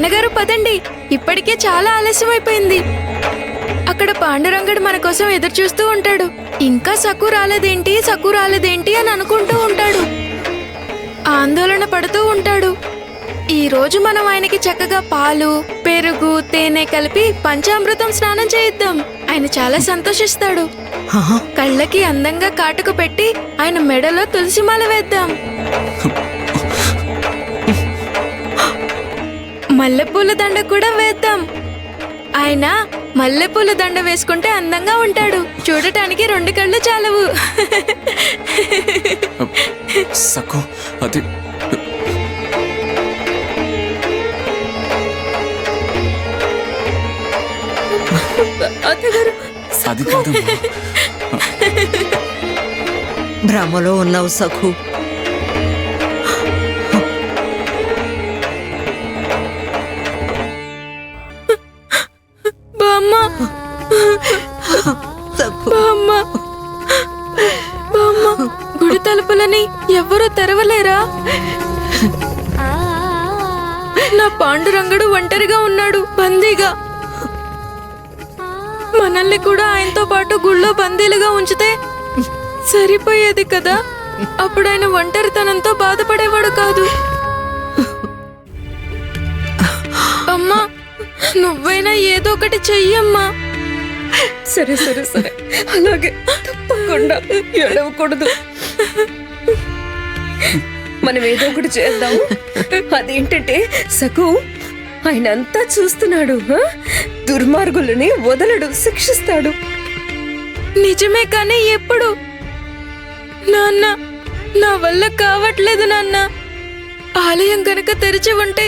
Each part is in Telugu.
నాన్నగారు పదండి, ఇప్పటికే చాలా ఆలస్యమైపోయింది. అక్కడ పాండురంగడు మన కోసం ఎదురు చూస్తూ ఉంటాడు. ఇంకా సక్కు రాలేదేంటి అని అనుకుంటూ ఉంటాడు. ఆందోళన పడుతూ ఉంటాడు. ఈ రోజు మనం ఆయనకి చక్కగా పాలు, పెరుగు, తేనె కలిపి పంచామృతం స్నానం చేయిద్దాం. ఆయన చాలా సంతోషిస్తాడు. కళ్ళకి అందంగా కాటుకు పెట్టి ఆయన మెడలో తులసిమాల వేద్దాం. మల్లెపూల దండ కూడా వేద్దాం. ఆయన మల్లెపూల దండ వేసుకుంటే అందంగా ఉంటాడు. చూడటానికి 2 కళ్ళు చాలవు. సక్కు, అది అది కాదమ్మా. భ్రమలో ఉన్నావు సఖు. బామ్మ, సఖు, బామ్మ, బామ్మ, గుడి తలుపులని ఎవ్వరూ తెరవలేరా? నా పాండురంగడు ఒంటరిగా ఉన్నాడు, బందీగా. మనల్ని కూడా ఆయనతో పాటు గుళ్ళో బందీలుగా ఉంచితే సరిపోయేది కదా. అప్పుడు ఆయన ఒంటరితనంతో బాధపడేవాడు కాదు. అమ్మా, నువ్వైనా ఏదో ఒకటి చెయ్యమ్మా. సరే సరే సరే, అలాగే, తప్పకుండా ఏడవకూడదు. మనం ఏదో ఒకటి చేద్దాం. అదేంటంటే సకు, ఆయన అంతా చూస్తున్నాడు. దుర్మార్గులని వదలడు, శిక్షిస్తాడు. నిజమే, కానీ ఎప్పుడు? నాన్న, నా వల్ల కావట్లేదు నాన్న. ఆలయం గనక తెరిచి ఉంటే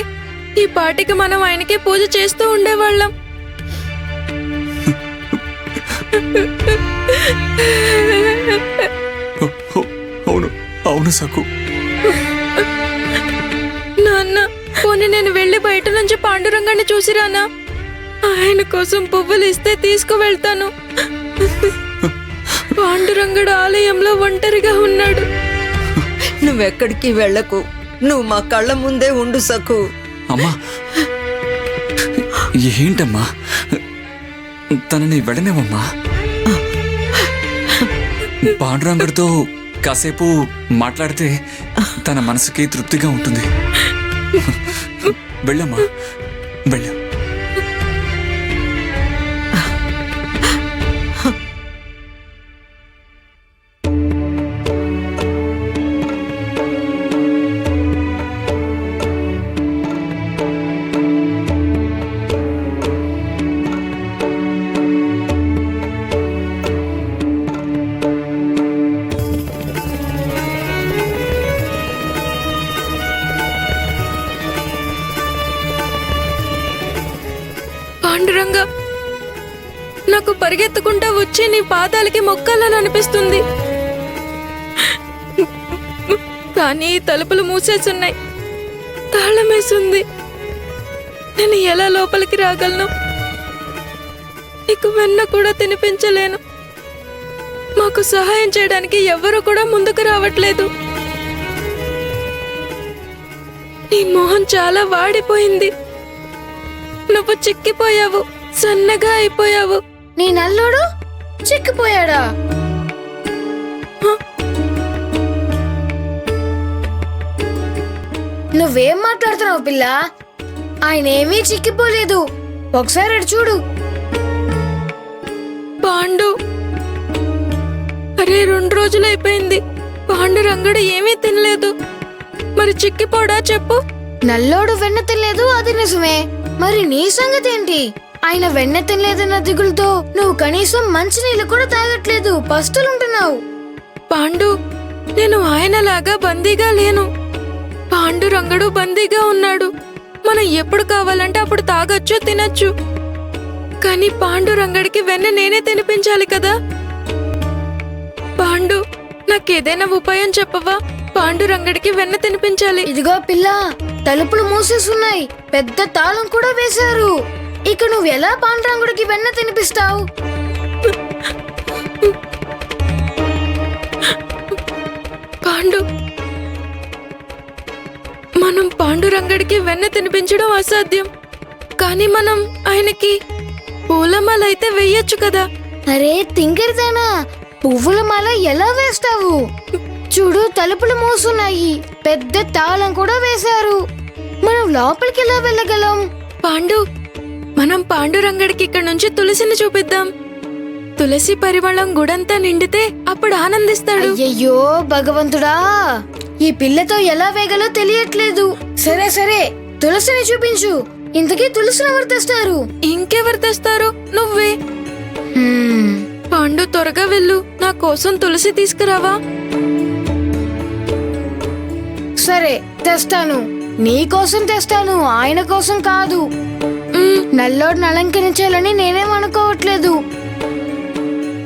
ఈ పాటికి మనం ఆయనకి పూజ చేస్తూ ఉండేవాళ్ళం. అవును అవును సక్కు. నాన్న, పోనీ నేను వెళ్ళి బయట నుంచి పాండురంగాన్ని చూసిరానా? ఆయన కోసం పువ్వులు ఇస్తే తీసుకువెళ్తాను. పాండురంగడు ఆలయంలో ఒంటరిగా ఉన్నాడు. నువ్వెక్కడికి వెళ్ళకు. నువ్వు మా కళ్ళ ముందే ఉండు సఖు. అమ్మా, ఏంటమ్మా, తనని వెళ్ళనివమ్మా. పాండురంగడితో కాసేపు మాట్లాడితే తన మనసుకి తృప్తిగా ఉంటుంది. వెళ్ళమ్మా, వెళ్ళా. పాండురంగా, నాకు పరిగెత్తుకుంటా వచ్చి నీ పాదాలకి మొక్కాలని అనిపిస్తుంది. కానీ తలుపులు మూసేసున్నాయి, తాళమేసుంది. నేను ఎలా లోపలికి రాగలను? నీకు వెన్న కూడా తినిపించలేను. మాకు సహాయం చేయడానికి ఎవరు కూడా ముందుకు రావట్లేదు. నీ మొహం చాలా వాడిపోయింది. నువ్వు చిక్కిపోయావు, సన్నగా అయిపోయావు. నీ నల్లుడు చిక్కిపోయాడా? నువ్వేం మాట్లాడుతున్నావు పిల్ల? ఆయన ఏమీ చిక్కిపోలేదు. ఒకసారి అటు చూడు. పాండు, అరే 2 రోజులైపోయింది. పాండురంగడు ఏమీ తినలేదు. మరి చిక్కిపోడా చెప్పు? నల్లోడు వెన్న తినలేదు, అది నిజమే. మరి నీ సంగతి ఏంటి? ఆయన వెన్న తినలేదన్న దిగులుతో నువ్వు కనీసం మంచినీళ్ళు కూడా తాగట్లేదు, పస్తులుంటున్నావు. పాండు, నేను ఆయనలాగా బందీగా లేను. పాండురంగడు బందీగా ఉన్నాడు. మనం ఎప్పుడు కావాలంటే అప్పుడు తాగొచ్చు, తినచ్చు. కానీ పాండురంగడికి వెన్న నేనే తినిపించాలి కదా. పాండు, నాకేదైనా ఉపాయం చెప్పవా? పాండురంగడికి వెన్న తినిపించాలి. ఇదిగో పిల్ల, తలుపులు మూసేసున్నాయి, పెద్ద తాళం కూడా వేశారు. ఇక నువ్వు ఎలా పాండురంగుడికి వెన్న తినిపిస్తావు? పాండు, మనం పాండురంగడికి వెన్న తినిపించడం అసాధ్యం. కానీ మనం ఆయనకి పూలమాల అయితే వెయ్యొచ్చు కదా. అరే తింకరిదానా, పువ్వుల మాల ఎలా వేస్తావు? చూడు, తలుపులు మూసున్నాయి, పెద్ద తాళం కూడా వేశారు. మనం లోపలికి ఎలా వెళ్ళగలం? పాండు, మనం పాండురంగడికి ఇక్కడ నుంచి తులసిని చూపిద్దాం. తులసి పరిమళం గుడంతా నిండితే అప్పుడు ఆనందిస్తాడు. అయ్యయ్యో భగవంతుడా, ఈ పిల్లతో ఎలా వేగలో తెలియట్లేదు. సరే సరే, తులసిని చూపించు. ఇంతకీ తులసిని ఎవరు తెస్తారు? ఇంకెవరు తెస్తారు? నువ్వే. పాండు, త్వరగా వెళ్ళు, నా కోసం తులసి తీసుకురావా. సరే తెస్తాను. నీ కోసం తెస్తాను, ఆయన కోసం కాదు. నల్లోడిని అలంకరించాలని నేనేం అనుకోవట్లేదు.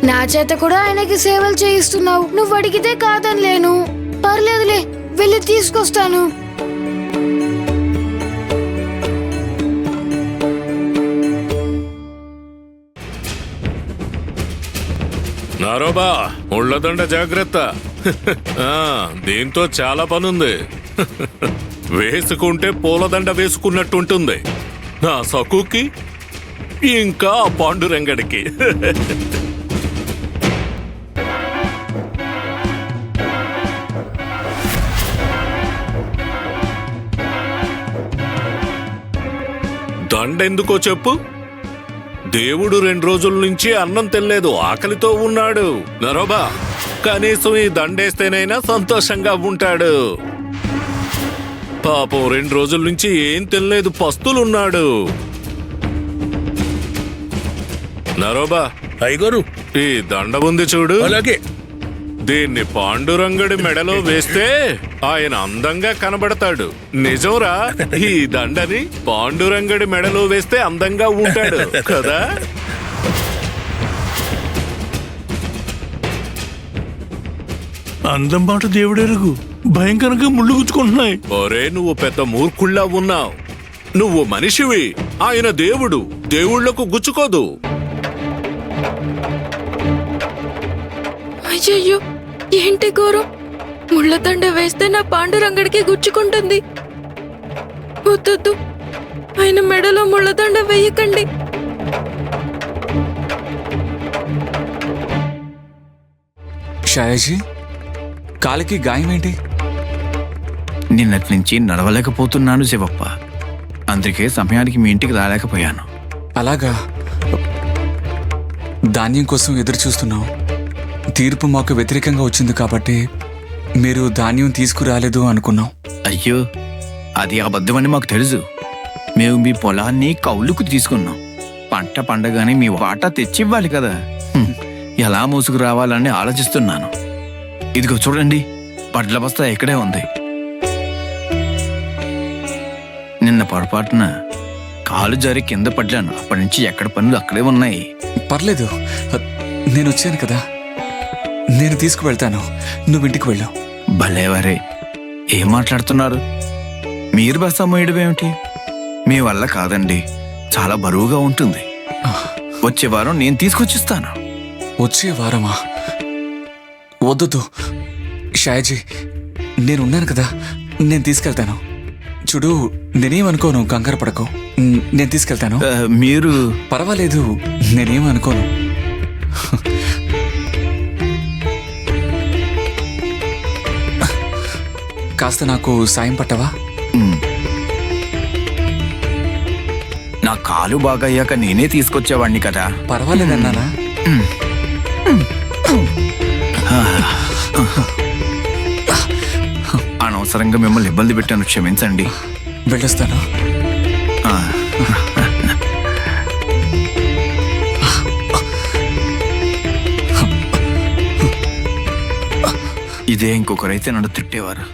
నా చేత కూడా ఆయనకి సేవలు చేయిస్తున్నావు. నువ్వు అడిగితే కాదనిలేను. పర్లేదులే, వెళ్ళి తీసుకొస్తాను. నారోబా, ముళ్ళదండ జాగ్రత్త. దీంతో చాలా పనుంది. వేసుకుంటే పూలదండ వేసుకున్నట్టుంటుంది నా సకుకి, ఇంకా పాండురంగడికి. దండెందుకో చెప్పు. దేవుడు 2 రోజుల నుంచి అన్నం తినలేదు, ఆకలితో ఉన్నాడు. నరోబా, కనీసం ఈ దండేస్తేనైనా సంతోషంగా ఉంటాడు. పాపం 2 రోజుల నుంచి ఏం తినలేదు, పస్తులున్నాడు. నరోబా, అయ్యగారు, ఈ దండ ఉంది చూడు, అలాగే. దీన్ని పాండురంగడి మెడలో వేస్తే ఆయన అందంగా కనబడతాడు. నిజంరా, ఈ దండని పాండురంగడి మెడలో వేస్తే అందంగా ఉంటాడు కదా. అందం మాట దేవుడెరుగు, భయంకరంగా ముళ్ళు గుచ్చుకుంటున్నాయి. ఒరే, నువ్వు పెద్ద మూర్ఖుల్లా ఉన్నావు. నువ్వు మనిషివి, ఆయన దేవుడు. దేవుళ్లకు గుచ్చుకోదు. అయ్యయ్యో, ఏంటి ఘోరం! ముళ్ళదండ వేస్తే నా పాండురంగడికి గుచ్చుకుంటుంది. వద్దొద్దు, ఆయన మెడలో ముళ్ళదండ వేయకండి. షాయాజీ, కాలికి గాయం ఏంటి? నిన్నటి నుంచి నడవలేకపోతున్నాను శివప్ప. అందుకే సమయానికి మీ ఇంటికి రాలేకపోయాను. అలాగా. ధాన్యం కోసం ఎదురు చూస్తున్నాం. తీర్పు మాకు వ్యతిరేకంగా వచ్చింది కాబట్టి మీరు ధాన్యం తీసుకురాలేదు అనుకున్నాం. అయ్యో, అది అబద్ధమని మాకు తెలుసు. మేము మీ పొలాన్ని కౌలుకు తీసుకున్నాం. పంట పండగానే మీ వాటా తెచ్చివ్వాలి కదా. ఎలా మోసుకు రావాలని ఆలోచిస్తున్నాను. ఇదిగో చూడండి, వడ్ల బస్తా ఇక్కడే ఉంది. నిన్న పొరపాటున కాలు జారి కింద పడ్డాను. అప్పటి నుంచి ఎక్కడ పనులు అక్కడే ఉన్నాయి. పర్లేదు, నేను వచ్చాను కదా, నేను తీసుకువెళ్తాను. నువ్వు ఇంటికి వెళ్ళు. భలేవరే, ఏం మాట్లాడుతున్నారు? మీరు బస్తా మోయడం ఏమిటి? మీ వల్ల కాదండి, చాలా బరువుగా ఉంటుంది. వచ్చే వారం నేను తీసుకొచ్చిస్తాను. వచ్చే వారమా? వద్దొద్దు షాయాజీ, నేనున్నాను కదా, నేను తీసుకెళ్తాను. చూడు, నేనేమనుకోను, కంగారు పడకు. నేను తీసుకెళ్తాను. మీరు పర్వాలేదు, నేనేమనుకోను. కాస్త నాకు సాయం పట్టవా? నా కాలు బాగయ్యాక నేనే తీసుకొచ్చేవాణ్ణి కదా. పర్వాలేదన్నానా? అనవసరంగా మిమ్మల్ని ఇబ్బంది పెట్టాను, క్షమించండి. వెళ్ళొస్తాను. ఇదే ఇంకొకరైతే నన్ను తిట్టేవారు.